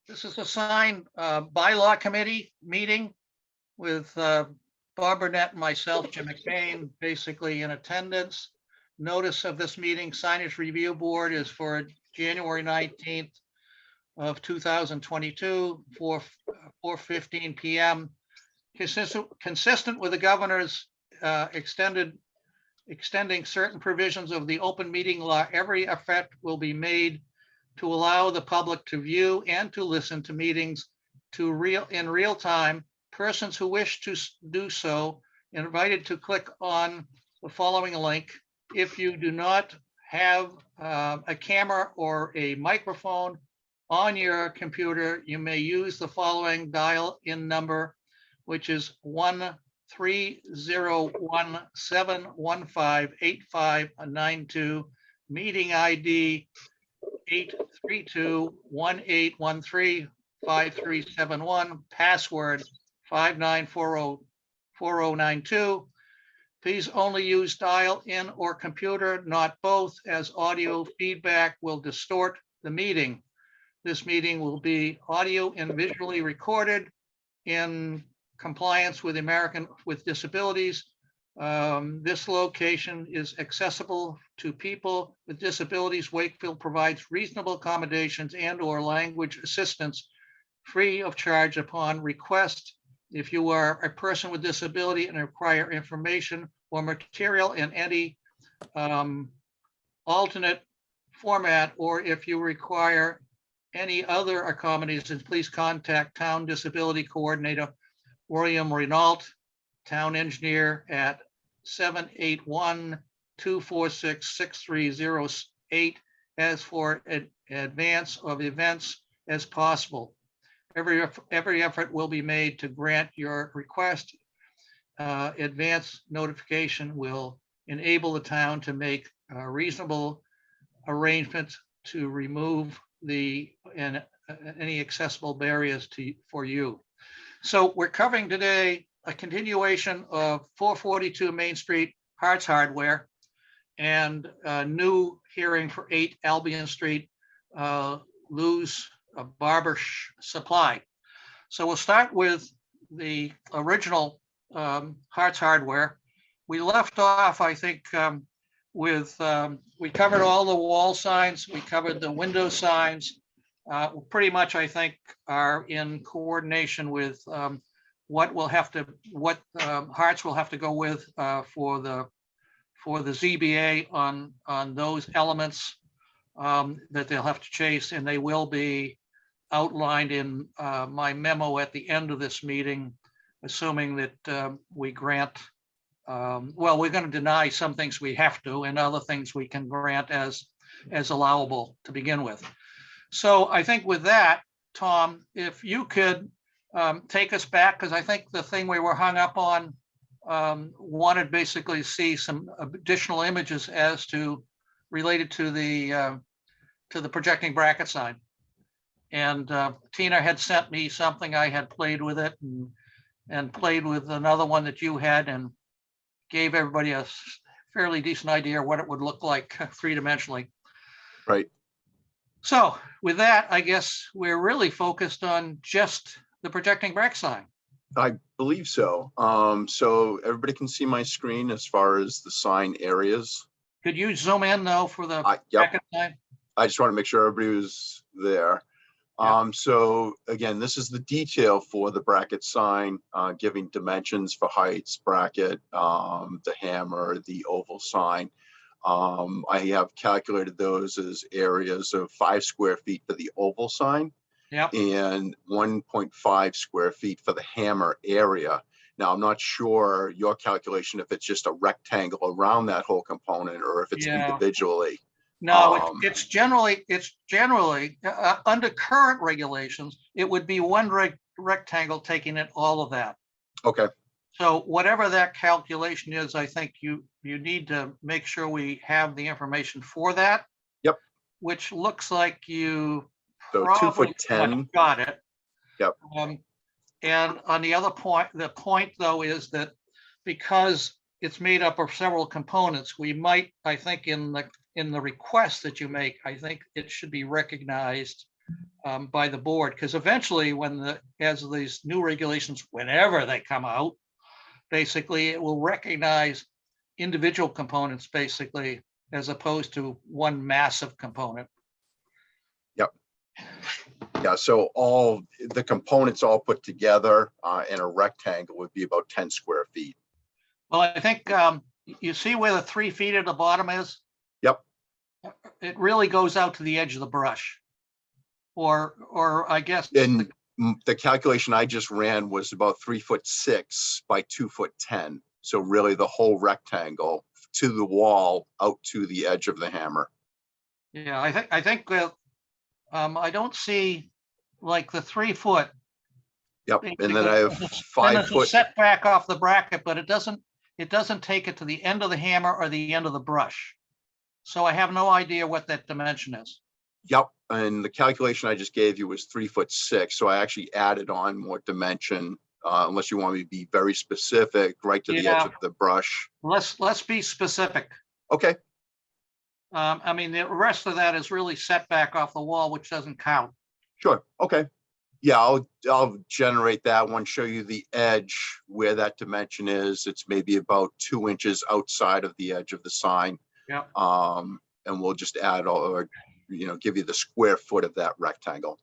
This is a signed bylaw committee meeting with Bob Burnett and myself, Jim McBain, basically in attendance. Notice of this meeting, signage review board is for January 19th of 2022 for 4:15 p.m. Consistent with the governor's extending certain provisions of the open meeting law, every effort will be made to allow the public to view and to listen to meetings in real time. Persons who wish to do so invited to click on the following link. If you do not have a camera or a microphone on your computer, you may use the following dial-in number, which is 1-301-715-8592, meeting ID 832-1813-5371, password 59404092. Please only use dial-in or computer, not both, as audio feedback will distort the meeting. This meeting will be audio and visually recorded in compliance with American with Disabilities. This location is accessible to people with disabilities. Wakefield provides reasonable accommodations and/or language assistance free of charge upon request. If you are a person with disability and require information or material in any alternate format, or if you require any other accommodations, please contact Town Disability Coordinator William Renault, Town Engineer, at 781-246-6308 as for advance of events as possible. Every effort will be made to grant your request. Advance notification will enable the town to make reasonable arrangements to remove any accessible barriers for you. So we're covering today a continuation of 442 Main Street, Hart's Hardware, and a new hearing for 8 Albion Street, Lou's Barber Supply. So we'll start with the original Hart's Hardware. We left off, I think, with, we covered all the wall signs, we covered the window signs, pretty much, I think, are in coordination with what Hart's will have to go with for the ZBA on those elements that they'll have to chase, and they will be outlined in my memo at the end of this meeting, assuming that we grant, well, we're going to deny some things we have to, and other things we can grant as allowable to begin with. So I think with that, Tom, if you could take us back, because I think the thing we were hung up on wanted basically to see some additional images as to related to the projecting bracket sign. And Tina had sent me something. I had played with it and played with another one that you had, and gave everybody a fairly decent idea what it would look like three-dimensionally. Right. So with that, I guess we're really focused on just the projecting bracket sign. I believe so. So everybody can see my screen as far as the sign areas. Could you zoom in though for the Yep. bracket sign? I just want to make sure everybody was there. Yep. So again, this is the detail for the bracket sign, giving dimensions for heights, bracket, the hammer, the oval sign. I have calculated those as areas of 5 square feet for the oval sign. Yep. And 1.5 square feet for the hammer area. Now, I'm not sure your calculation, if it's just a rectangle around that whole component or if it's individually. No, it's generally under current regulations, it would be one rectangle taking in all of that. Okay. So whatever that calculation is, I think you need to make sure we have the information for that. Yep. Which looks like you so probably 2'10". Got it. Yep. And on the other point, the point though is that because it's made up of several components, we might, I think, in the request that you make, I think it should be recognized by the board, because eventually as these new regulations, whenever they come out, basically it will recognize individual components basically, as opposed to one massive component. Yep. Yeah, so all the components all put together in a rectangle would be about 10 square feet. Well, I think you see where the 3 feet at the bottom is? Yep. It really goes out to the edge of the brush. Or I guess. And the calculation I just ran was about 3'6" by 2'10". So really the whole rectangle to the wall out to the edge of the hammer. Yeah, I think I don't see like the 3 foot. Yep. And then I have 5 foot setback off the bracket, but it doesn't take it to the end of the hammer or the end of the brush. So I have no idea what that dimension is. Yep. And the calculation I just gave you was 3'6". So I actually added on more dimension, unless you want me to be very specific, right to the edge of the brush. Let's be specific. Okay. I mean, the rest of that is really set back off the wall, which doesn't count. Sure. Okay. Yeah, I'll generate that one, show you the edge where that dimension is. It's maybe about 2 inches outside of the edge of the sign. Yeah. And we'll just add or give you the square foot of that rectangle.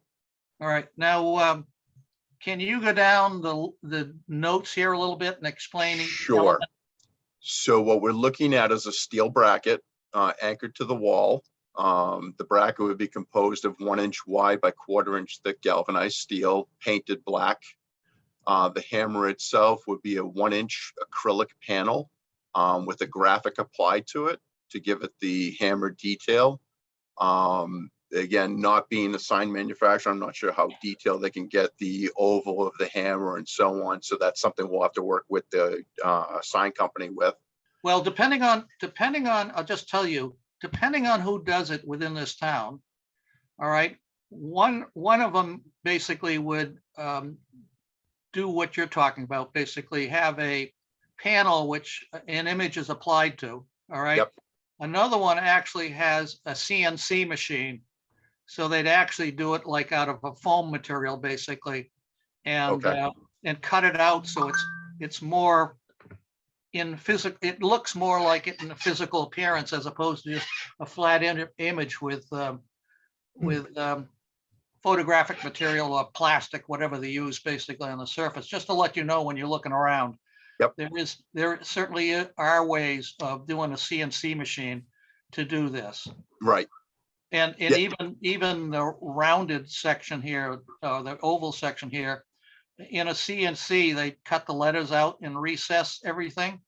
All right. Now, can you go down the notes here a little bit and explain each Sure. element? So what we're looking at is a steel bracket anchored to the wall. The bracket would be composed of 1 inch wide by 1/4 inch thick galvanized steel, painted black. The hammer itself would be a 1 inch acrylic panel with a graphic applied to it to give it the hammer detail. Again, not being a sign manufacturer, I'm not sure how detailed they can get the oval of the hammer and so on. So that's something we'll have to work with the sign company with. Well, depending on, I'll just tell you, depending on who does it within this town, all right, one of them basically would do what you're talking about, basically have a panel which an image is applied to, all right? Yep. Another one actually has a CNC machine. So they'd actually do it like out of a foam material, basically, and cut it out so it's more in physical. It looks more like it in a physical appearance as opposed to just a flat image with photographic material or plastic, whatever they use, basically on the surface. Just to let you know when you're looking around. Yep. There certainly are ways of doing a CNC machine to do this. Right. And even the rounded section here, the oval section here, in a CNC, they cut the letters out and recess everything,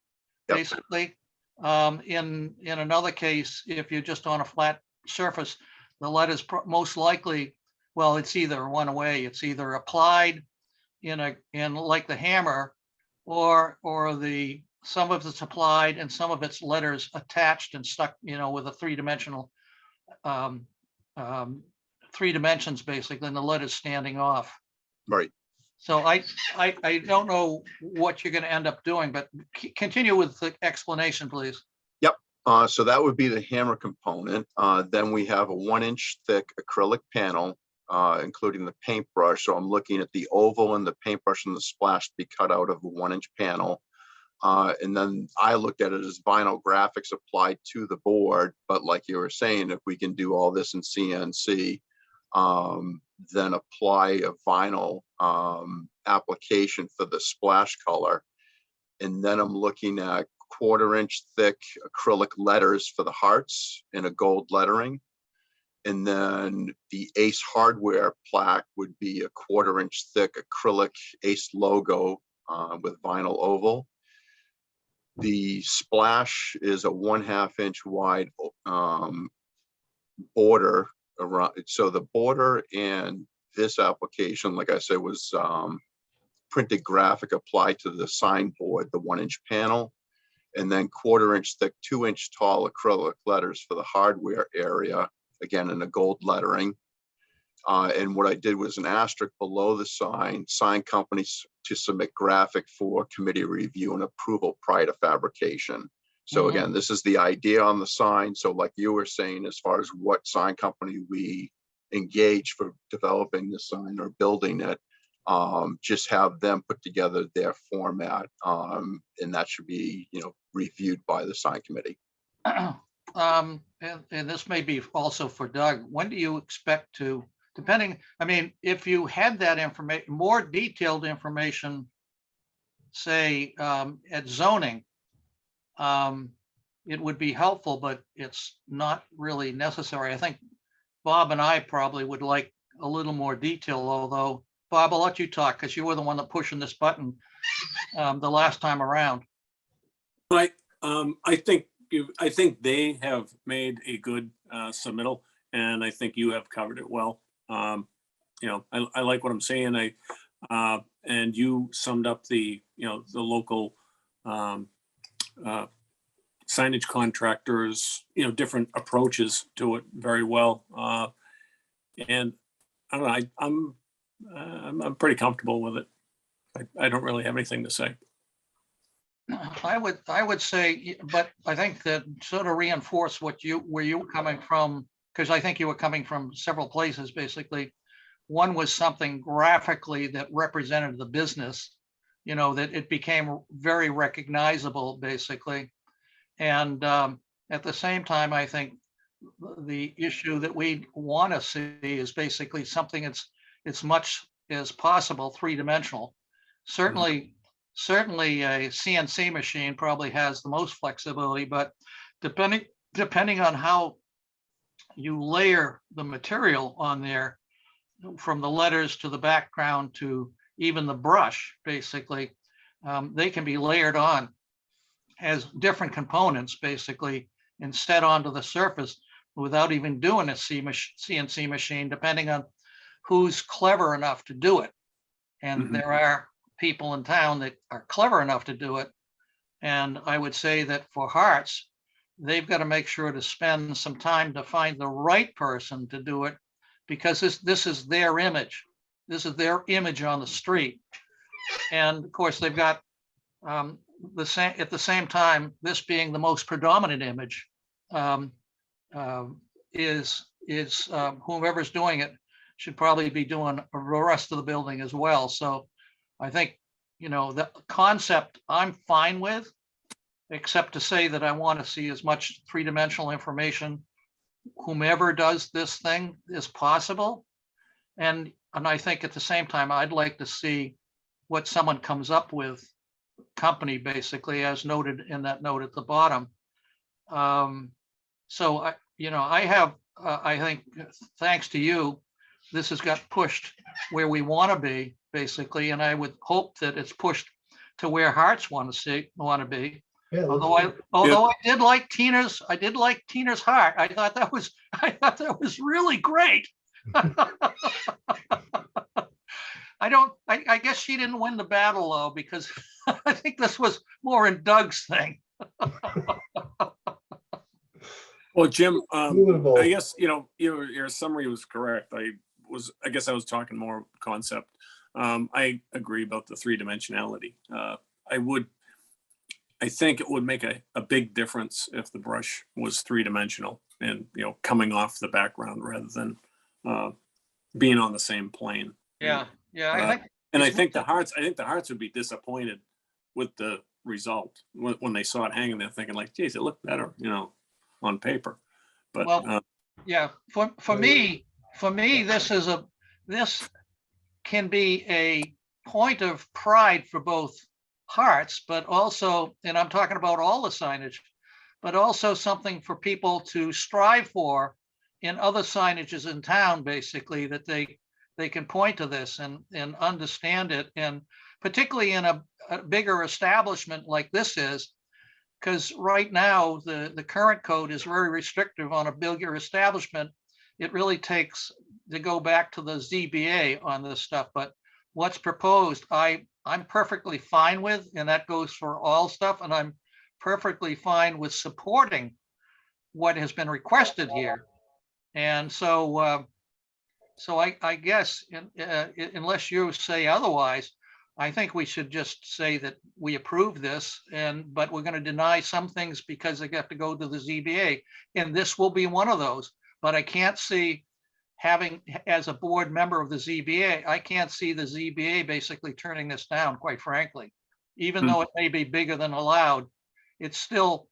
basically. In another case, if you're just on a flat surface, the letters most likely, well, it's either one way. It's either applied in like the hammer, or some of it's applied and some of it's letters attached and stuck, with a three-dimensional. 3 dimensions basically, and the letters standing off. Right. So I don't know what you're going to end up doing, but continue with the explanation, please. Yep. So that would be the hammer component. Then we have a 1 inch thick acrylic panel, including the paintbrush. So I'm looking at the oval and the paintbrush and the splash to be cut out of the 1 inch panel. And then I looked at it as vinyl graphics applied to the board. But like you were saying, if we can do all this in CNC, then apply a vinyl application for the splash color. And then I'm looking at 1/4 inch thick acrylic letters for the hearts in a gold lettering. And then the Ace hardware plaque would be a 1/4 inch thick acrylic Ace logo with vinyl oval. The splash is a 1/2 inch wide border around. So the border and this application, like I said, was printed graphic applied to the signboard, the 1 inch panel, and then 1/4 inch thick, 2 inch tall acrylic letters for the hardware area, again in a gold lettering. And what I did was an asterisk below the sign companies to submit graphic for committee review and approval prior to fabrication. So again, this is the idea on the sign. So like you were saying, as far as what sign company we engaged for developing the sign or building it, just have them put together their format, and that should be, reviewed by the sign committee. And this may be also for Doug, when do you expect to, depending, I mean, if you had that information, more detailed information, say, at zoning, it would be helpful, but it's not really necessary. I think Bob and I probably would like a little more detail, although, Bob, I'll let you talk because you were the one that pushing this button the last time around. I think they have made a good submittal, and I think you have covered it well. I like what I'm saying. And you summed up the local signage contractors, different approaches to it very well. And I don't know, I'm pretty comfortable with it. I don't really have anything to say. I would say, but I think that sort of reinforce where you were coming from, because I think you were coming from several places, basically. One was something graphically that represented the business, that it became very recognizable, basically. And at the same time, I think the issue that we want to see is basically something it's much as possible three-dimensional. Certainly a CNC machine probably has the most flexibility, but depending on how you layer the material on there, from the letters to the background to even the brush, basically, they can be layered on as different components, basically, and set onto the surface without even doing a CNC machine, depending on who's clever enough to do it. And there are people in town that are clever enough to do it. And I would say that for Hearts, they've got to make sure to spend some time to find the right person to do it, because this is their image. This is their image on the street. And of course, they've got at the same time, this being the most predominant image, is whoever's doing it should probably be doing the rest of the building as well. So I think, the concept I'm fine with, except to say that I want to see as much three-dimensional information, whomever does this thing, is possible. And I think at the same time, I'd like to see what someone comes up with, company, basically, as noted in that note at the bottom. So I think thanks to you, this has got pushed where we want to be, basically, and I would hope that it's pushed to where Hearts want to be. Yeah, Although I did like Tina's heart. I thought that was really great. I guess she didn't win the battle though, because I think this was more in Doug's thing. Well, Jim, Beautiful. I guess, your summary was correct. I guess I was talking more concept. I agree about the three-dimensionality. I think it would make a big difference if the brush was three-dimensional and, coming off the background rather than being on the same plane. Yeah. I think the Hearts would be disappointed with the result when they saw it hanging there, thinking like, geez, it looked better, on paper. But well, yeah, for me, this can be a point of pride for both Hearts, but also, and I'm talking about all the signage, but also something for people to strive for in other signages in town, basically, that they can point to this and understand it. And particularly in a bigger establishment like this is, because right now the current code is very restrictive on a bigger establishment. It really takes to go back to the ZBA on this stuff, but what's proposed, I'm perfectly fine with, and that goes for all stuff. And I'm perfectly fine with supporting what has been requested here. And so I guess unless you say otherwise, I think we should just say that we approve this, but we're going to deny some things because they have to go to the ZBA, and this will be one of those. But I can't see having, as a board member of the ZBA, I can't see the ZBA basically turning this down, quite frankly. Even though it may be bigger than allowed, it's still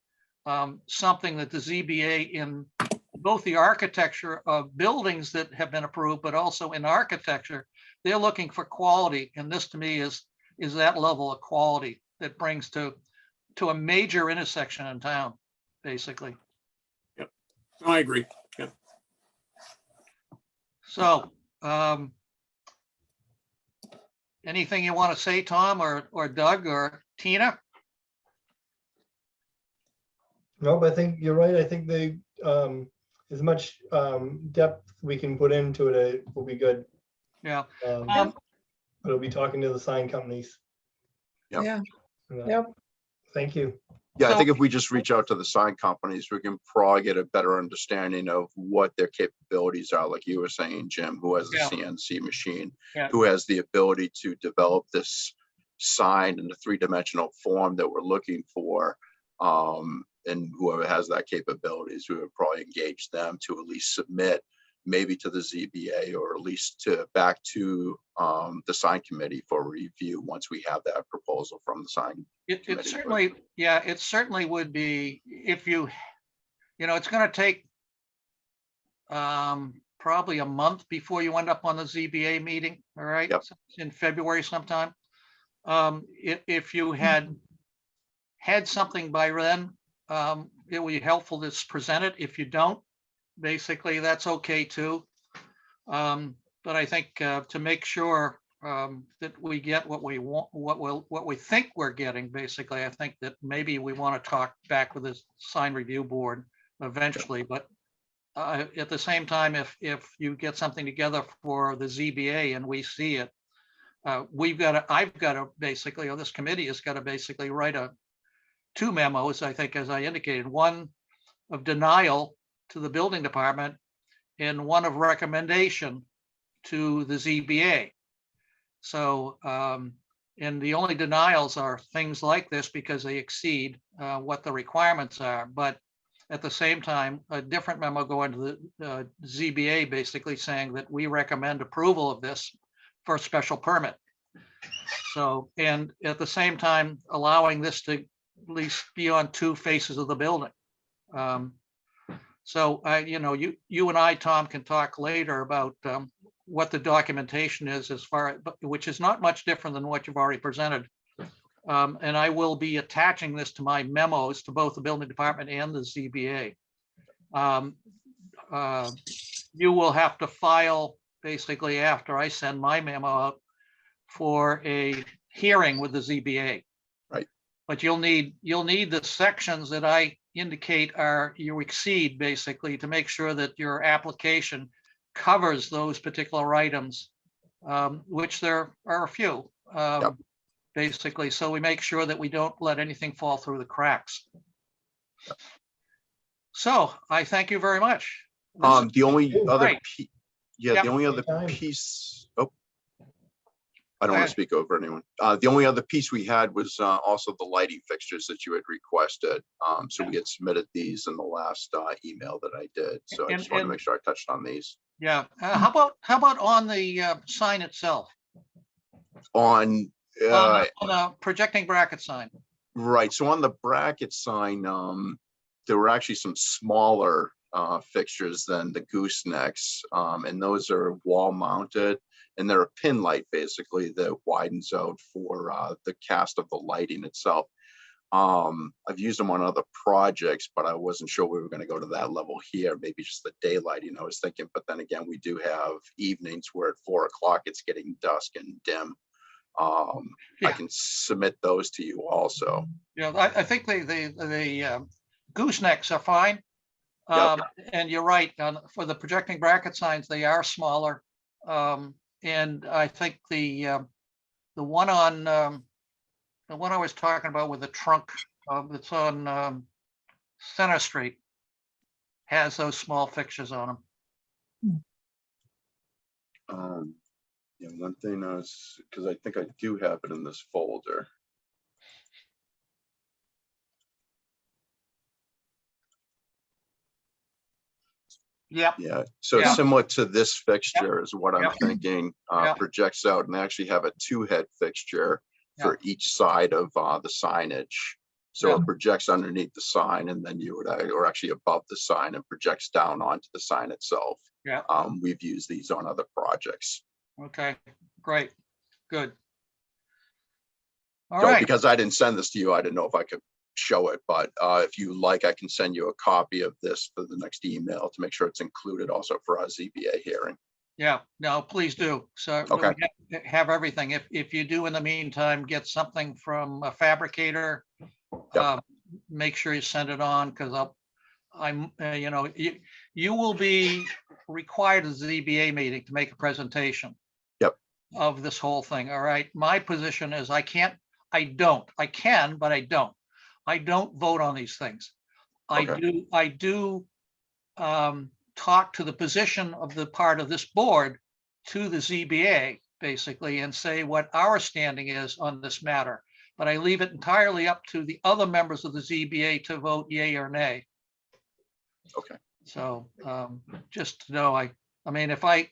something that the ZBA, in both the architecture of buildings that have been approved, but also in architecture, they're looking for quality. And this to me is that level of quality that brings to a major intersection in town, basically. Yep. I agree. Yep. So, anything you want to say, Tom, or Doug, or Tina? Nope, I think you're right. I think they, as much depth we can put into it, it will be good. Yeah. But it'll be talking to the sign companies. Yep. Yeah, Yeah. Yep. Thank you. Yeah, I So- think if we just reach out to the sign companies, we can probably get a better understanding of what their capabilities are. Like you were saying, Jim, who has the Yeah. CNC machine, Yeah. who has the ability to develop this sign in the three-dimensional form that we're looking for. And whoever has that capabilities, we would probably engage them to at least submit maybe to the ZBA, or at least to back to the sign committee for review once we have that proposal from the sign. It committee, certainly, yeah, it certainly would be, if you know, it's gonna take probably a month before you end up on the ZBA meeting, all right? Yep. In February sometime. If you had something by then, it would be helpful to present it. If you don't, basically, that's okay too. But I think to make sure that we get what we want, what we think we're getting, basically, I think that maybe we want to talk back with the sign review board eventually. But at the same time, if you get something together for the ZBA and we see it, I've got to basically, or this committee has got to basically write two memos, I think, as I indicated, one of denial to the building department and one of recommendation to the ZBA. So, and the only denials are things like this because they exceed what the requirements are. But at the same time, a different memo going to the ZBA basically saying that we recommend approval of this for a special permit. So, and at the same time, allowing this to at least be on two faces of the building. So, you know, you and I, Tom, can talk later about what the documentation is as far, which is not much different than what you've already presented. And I will be attaching this to my memos to both the building department and the ZBA. You will have to file basically after I send my memo out for a hearing with the ZBA. Right. But you'll need the sections that I indicate you exceed, basically, to make sure that your application covers those particular items, which there are a few, Yep. basically. So we make sure that we don't let anything fall through the cracks. So I thank you very much. The only other, Right. yeah, Yep. the only other Anytime. piece, I don't Go want ahead. to speak over anyone. The only other piece we had was also the lighting fixtures that you had requested. So we had submitted these in the last email that I did. So I just wanted to And- make sure I touched on these. Yeah. How about on the sign itself? On, On the projecting bracket sign? right, so on the bracket sign, there were actually some smaller fixtures than the goosenecks, and those are wall mounted, and they're a pin light basically that widens out for the cast of the lighting itself. I've used them on other projects, but I wasn't sure we were going to go to that level here. Maybe just the daylighting, I was thinking, but then again, we do have evenings where at 4 o'clock it's getting dusk and dim. I Yeah. can submit those to you also. Yeah, I think the goosenecks are fine. Yep. And you're right, for the projecting bracket signs, they are smaller. And I think the one on, the one I was talking about with the trunk, that's on Center Street, has those small fixtures on them. Yeah, one thing I was, because I think I do have it in this folder. Yep, Yeah, so Yeah. similar to this fixture is what I'm Yep. thinking, Yep. projects out and they actually have a 2-head fixture for each side of the signage. So Yep. it projects underneath the sign and then you would, or actually above the sign and projects down onto the sign itself. Yep. We've used these on other projects. Okay, great, good. All So right, because I didn't send this to you, I didn't know if I could show it, but if you like, I can send you a copy of this for the next email to make sure it's included also for our ZBA hearing. yeah, no, please do. So that Okay. we have everything. If you do in the meantime, get something from a fabricator, Yep. make sure you send it on, because you know, you will be required at the ZBA meeting to make a presentation. Yep. Of this whole thing, all right? My position is I can, but I don't. I don't vote on these things. Okay. I do talk to the position of the part of this board to the ZBA, basically, and say what our standing is on this matter. But I leave it entirely up to the other members of the ZBA to vote yay or nay. Okay. So just to know, I mean, if I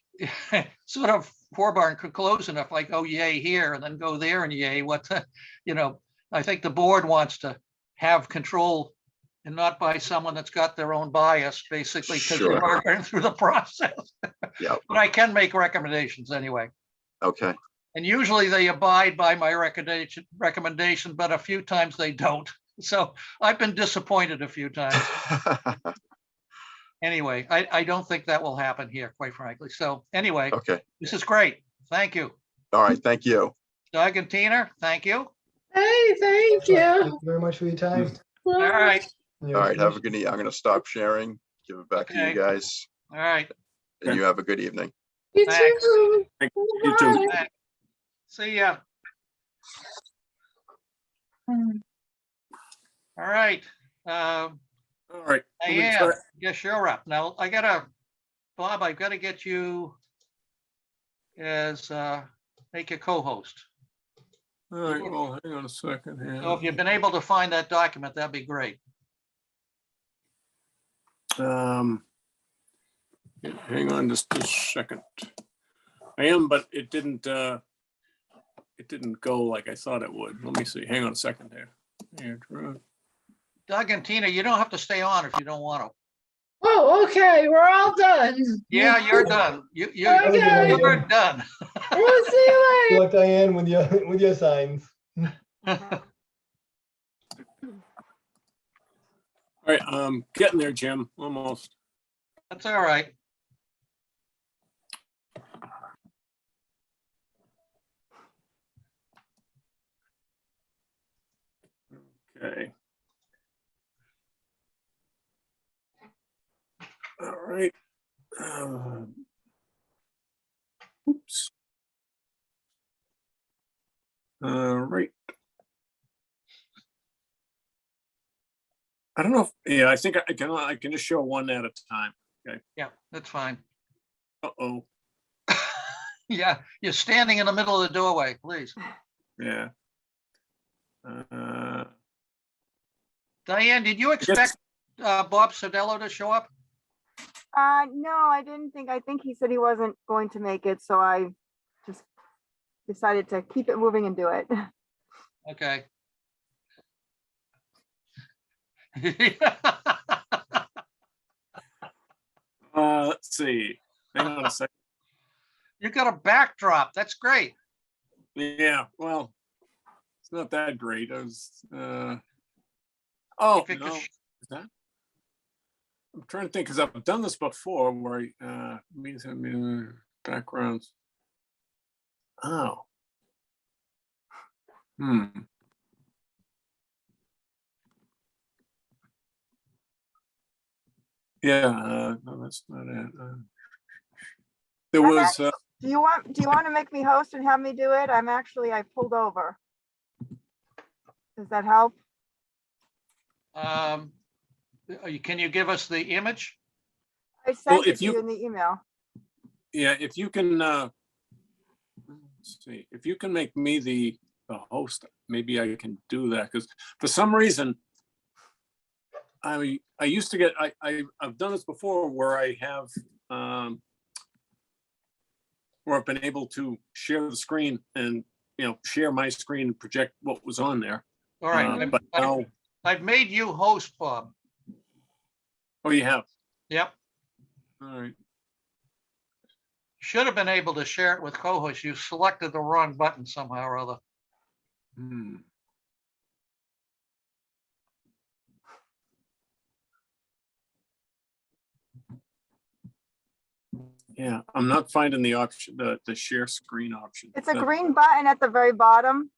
sort of forebar could close enough, if I go yay here and then go there and yay, you know, I think the board wants to have control and not by someone that's got their own bias, basically, because Sure. you are going through the process. Yep. But I can make recommendations anyway. Okay. And usually they abide by my recommendation, but a few times they don't. So I've been disappointed a few times. Anyway, I don't think that will happen here, quite frankly. So anyway, Okay. this is great. Thank you. All right. Thank you. Doug and Tina, thank you. Hey, thank Thank you. you very much for your time. All right, and your All right. Have a information. good evening. I'm going to stop sharing, give it back to Okay. you guys, all right. and you have a good evening. You Thanks. too. You too. Bye. Thanks. See ya. All right. All right. Diane, yes, you're up. Now, Bob, I've got to get you as, make a co-host. All right, well, hang on a second here. So if you've been able to find that document, that'd be great. Hang on just a second. I am, but it didn't go like I thought it would. Let me see. Hang on a second there. Doug and Tina, you don't have to stay on if you don't want to. Oh, okay, we're all done. Yeah, you're done. Okay. You're done. We'll see you Good later. luck, Diane, with your signs. All right, getting there, Jim, almost. That's all right. Okay. All right. Oops. All right. I don't know if, yeah, I think I can just show one at a time. Yeah, that's fine. Uh-oh, Yeah, you're standing in the middle of the doorway, please. yeah. Diane, did you expect Bob Sodello to show up? No, I didn't think, I think he said he wasn't going to make it, so I just decided to keep it moving and do it. Okay. Let's see. Hang on a second. You got a backdrop. That's great. Yeah, well, it's not that great. I was, oh, If it no, could is that? I'm trying to think, because I've done this before where backgrounds. Oh. Yeah, no, that's not it. There was, Do you want to make me host and have me do it? I pulled over. Does that help? Can you give us the image? I sent it if to you- you in the email. yeah, if you can, let's see, if you can make me the host, maybe I can do that, because for some reason, I used to get, I've done this before where I have, where I've been able to share the screen and, share my screen and project what was on there. All right, But now, I've made you host, Bob. oh, you have, Yep. all right. Should have been able to share it with co-host. You selected the wrong button somehow or other. Hmm. Yeah, I'm not finding the option, the share screen option. It's a green button at the very bottom.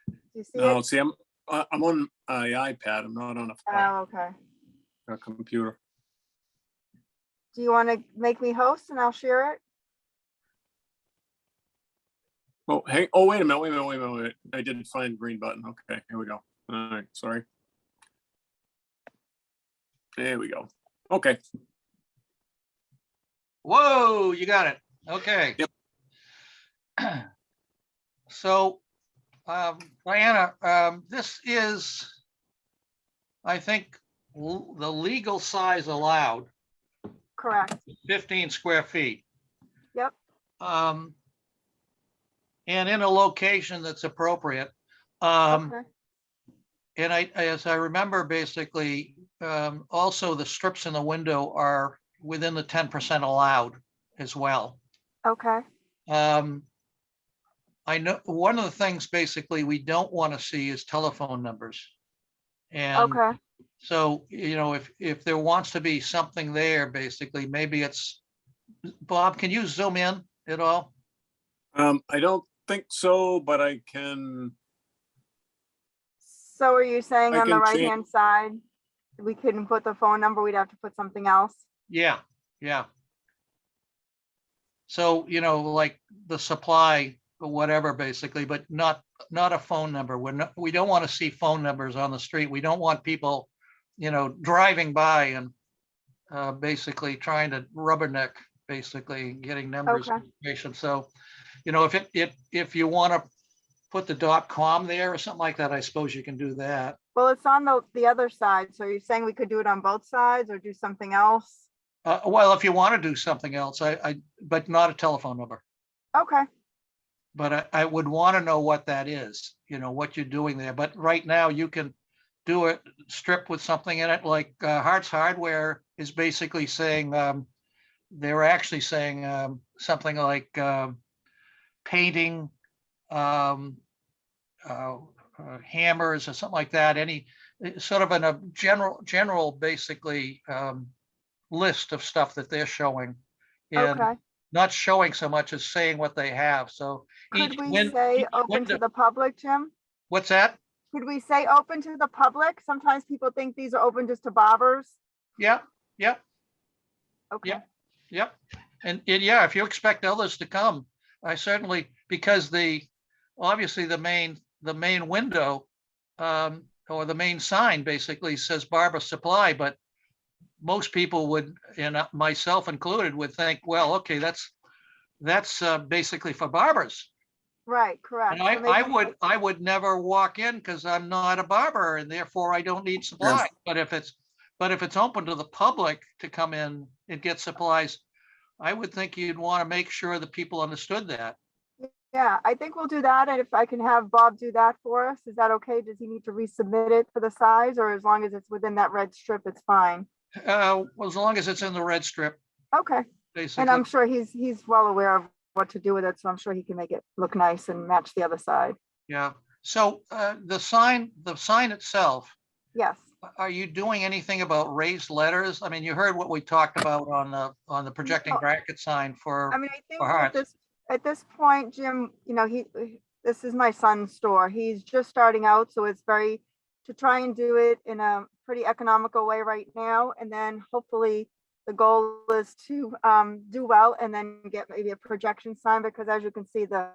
Do you see No, it? see, I'm on my iPad. I'm not on Oh, okay. a computer. Do you want to make me host and I'll share it? Oh, hey, oh, wait a minute. I didn't find green button. Okay, here we go. All right, sorry. There we go. Okay. Whoa, you got it. Okay. Yep. So, Diana, this is, I think, the legal size allowed, Correct. 15 square feet. Yep. And in a location that's appropriate. And Okay. as I remember, basically, also the strips in the window are within the 10% allowed as well. Okay. I know one of the things basically we don't want to see is telephone numbers. And Okay. so, if there wants to be something there, basically, maybe it's, Bob, can you zoom in at all? I don't think so, but I can. So are you saying I on the can right hand side, we couldn't put the phone number, we'd have to put something else? Yeah, yeah. So, like the supply or whatever, basically, but not a phone number. We don't want to see phone numbers on the street. We don't want people, driving by and basically trying to rubberneck, basically getting numbers Okay. information. So, if you want to put the .com there or something like that, I suppose you can do that. Well, it's on the other side. So you're saying we could do it on both sides or do something else? Well, if you want to do something else, but not a telephone number. Okay. But I would want to know what that is, what you're doing there. But right now you can do a strip with something in it, like Hart's Hardware is basically saying, they're actually saying something like painting, hammers or something like that. Any sort of a general basically list of stuff that they're showing. And Okay. not showing so much as saying what they have. So Could each we win- say each open to window- the public, Jim? What's that? Could we say open to the public? Sometimes people think these are open just to bobbers. Yeah, yeah, Okay. Yeah. yep. And yeah, if you expect others to come, I certainly, because obviously the main window or the main sign basically says Barber Supply, but most people would, and myself included, would think, well, okay, that's basically for barbers. Right, correct. And So maybe- I would never walk in because I'm not a barber and therefore I don't need supplies. But if it's open to the public to come in and get supplies, I would think you'd want to make sure that people understood that. Yeah, I think we'll do that. And if I can have Bob do that for us, is that okay? Does he need to resubmit it for the size, or as long as it's within that red strip, it's fine? Well, as long as it's in the red strip, Okay. basically. And I'm sure he's well aware of what to do with it. So I'm sure he can make it look nice and match the other side. Yeah. So the sign itself, Yes. are you doing anything about raised letters? I mean, you heard what we talked about on the projecting No. bracket sign for I mean, I think for at Hearts. this point, Jim, this is my son's store. He's just starting out, so it's to try and do it in a pretty economical way right now. And then hopefully the goal is to do well and then get maybe a projection sign, because as you can see, the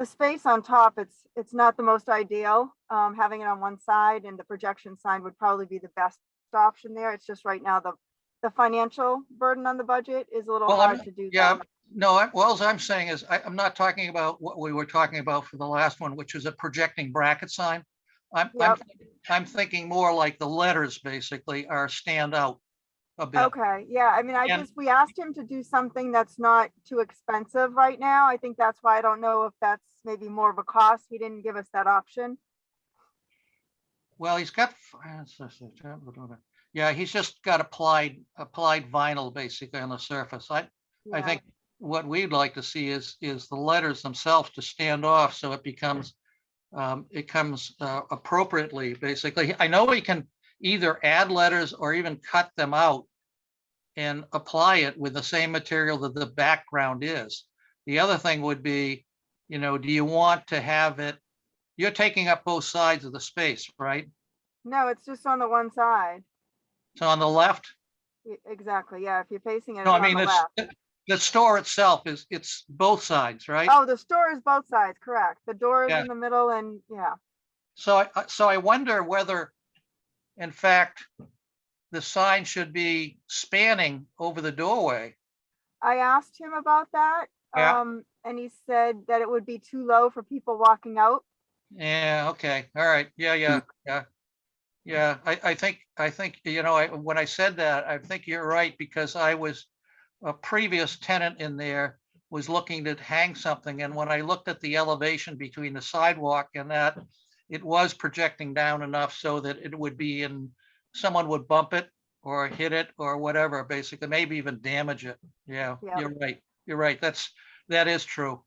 space on top, it's not the most ideal. Having it on one side, and the projection sign would probably be the best option there. It's just right now the financial burden on the budget is a little Well, hard to do yeah, that. no, all I'm saying is I'm not talking about what we were talking about for the last one, which is a projecting bracket sign. I'm, I'm thinking more like the letters basically are stand out a bit. Okay, yeah, I mean, And- we asked him to do something that's not too expensive right now. I think that's why I don't know if that's maybe more of a cost. He didn't give us that option. Well, he's got, yeah, he's just got applied vinyl basically on the surface. I Yeah. think what we'd like to see is the letters themselves to stand off so it becomes it comes appropriately, basically. I know we can either add letters or even cut them out and apply it with the same material that the background is. The other thing would be, you know, do you want to have it, you're taking up both sides of the space, right? No, it's just on the one side. So on the left, Exactly, yeah, if you're facing it, it's no, I on mean, the it's, left. the store itself it's both sides, right? Oh, the store is both sides, correct. The door is Yeah. in the middle and, yeah. So I wonder whether, in fact, the sign should be spanning over the doorway. I asked him about that. Yeah. And he said that it would be too low for people walking out. Yeah, okay, all right, yeah. I think, you know, when I said that, I think you're right, because I was, a previous tenant in there was looking to hang something, and when I looked at the elevation between the sidewalk and that, it was projecting down enough so that it would be in, someone would bump it or hit it or whatever, basically, maybe even damage it. Yeah, Yeah. you're right, that is true.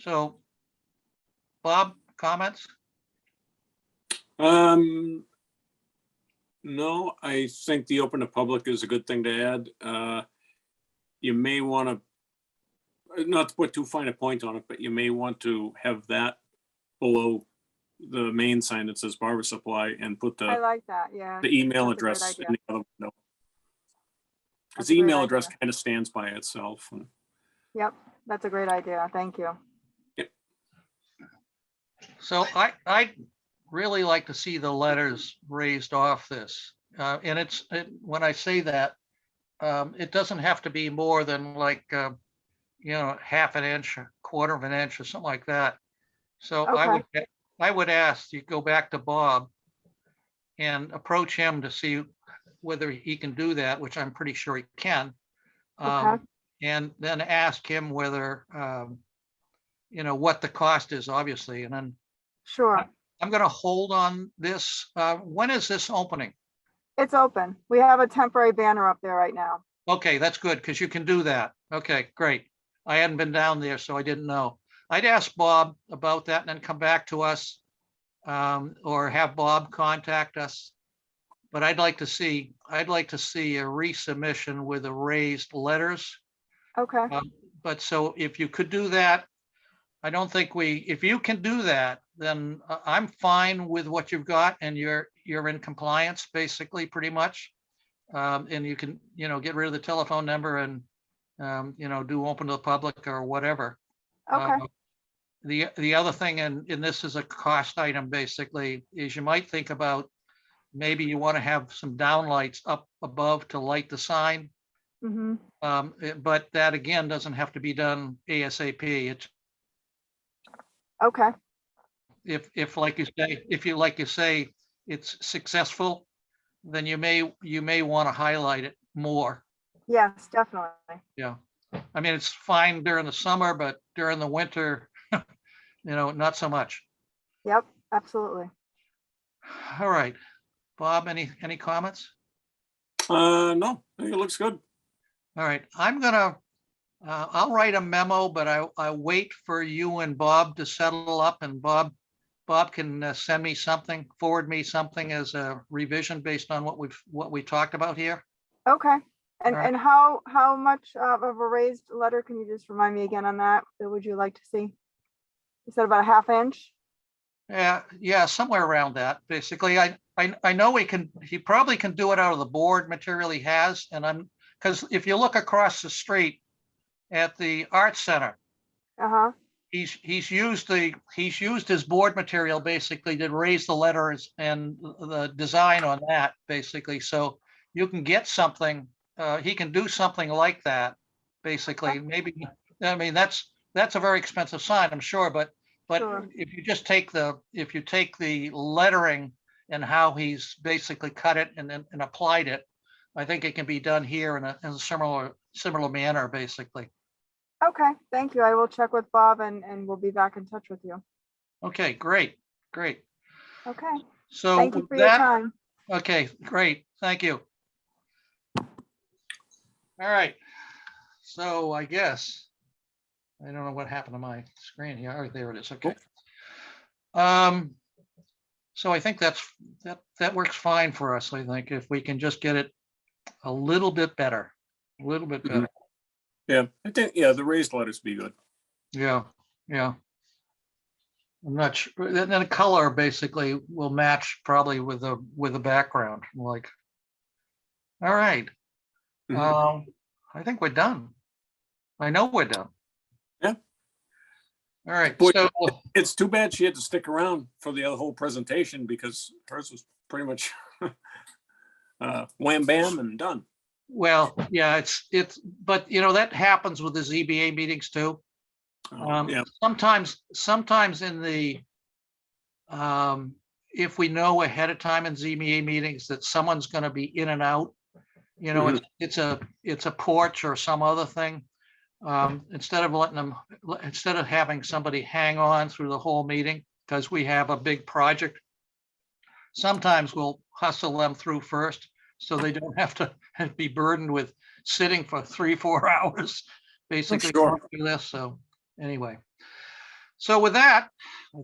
So, Bob, comments? No, I think the open to public is a good thing to add. You may want to, not to put too fine a point on it, but you may want to have that below the main sign that says barber supply and put I the like that, yeah. email That's a great address in idea. the other window. Because That's a the great email address idea. kind of stands by itself. Yep, that's a great idea. Thank you. So I really like to see the letters raised off this. And when I say that, it doesn't have to be more than like, you know, half an inch, a quarter of an inch or something like that. So Okay. I would ask you go back to Bob and approach him to see whether he can do that, which I'm pretty sure he can. Okay. And then ask him whether, you know, what the cost is, obviously, and then Sure. I'm going to hold on this. When is this opening? It's open. We have a temporary banner up there right now. Okay, that's good, because you can do that. Okay, great. I hadn't been down there, so I didn't know. I'd ask Bob about that and then come back to us, or have Bob contact us. But I'd like to see a resubmission with the raised letters. Okay. But so if you could do that, I don't think if you can do that, then I'm fine with what you've got, and you're in compliance, basically, pretty much. And you can, you know, get rid of the telephone number and, you know, do open to the public or whatever. Okay. The other thing, and this is a cost item, basically, is you might think about, maybe you want to have some downlights up above to light the sign. Mm-hmm. But that, again, doesn't have to be done ASAP. It's, Okay. if like you say, it's successful, then you may want to highlight it more. Yes, definitely. Yeah. I mean, it's fine during the summer, but during the winter, you know, not so much. Yep, absolutely. All right. Bob, any comments? No, I think it looks good. All right. I'll write a memo, but I wait for you and Bob to settle up, and Bob can send me something, forward me something as a revision based on what we talked about here. Okay. And All right. and how much of a raised letter, can you just remind me again on that? What would you like to see? You said about a half inch? Yeah, somewhere around that. Basically, I know he probably can do it out of the board material he has, because if you look across the street at the art center, Uh-huh. he's used his board material basically to raise the letters and the design on that, basically. So you can get something, he can do something like that, basically. Maybe, I mean, that's a very expensive sign, I'm sure, but But Sure. if you just take if you take the lettering and how he's basically cut it and then applied it, I think it can be done here in a similar manner, basically. Okay, thank you. I will check with Bob and we'll be back in touch with you. Okay, great, great. Okay, So thank you with for your that, time. okay, great, thank you. All right, so I guess, I don't know what happened to my screen here. Oh, there it is, okay. So I think that works fine for us, I think, if we can just get it a little bit better, a little bit better. Yeah, I think, yeah, the raised letters be good. Yeah, yeah. I'm not sure, then the color basically will match probably with the background, like. All right. Mhm. I think we're done. I know we're done. Yeah. All right, Boy, so, It's too bad she had to stick around for the whole presentation because hers was pretty much wham bam and done. well, yeah, but you know, that happens with the ZBA meetings too. Yeah. Sometimes in the, if we know ahead of time in ZBA meetings that someone's gonna be in and out, you know, it's a porch or some other thing. Instead of having somebody hang on through the whole meeting, because we have a big project, sometimes we'll hustle them through first, so they don't have to be burdened with sitting for 3-4 hours, basically. Sure. going through this. So anyway, so with that,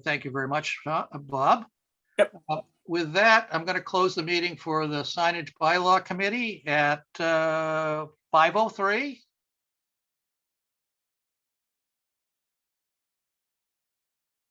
thank you very much, Bob. Yep. With that, I'm going to close the meeting for the signage bylaw committee at 5:03.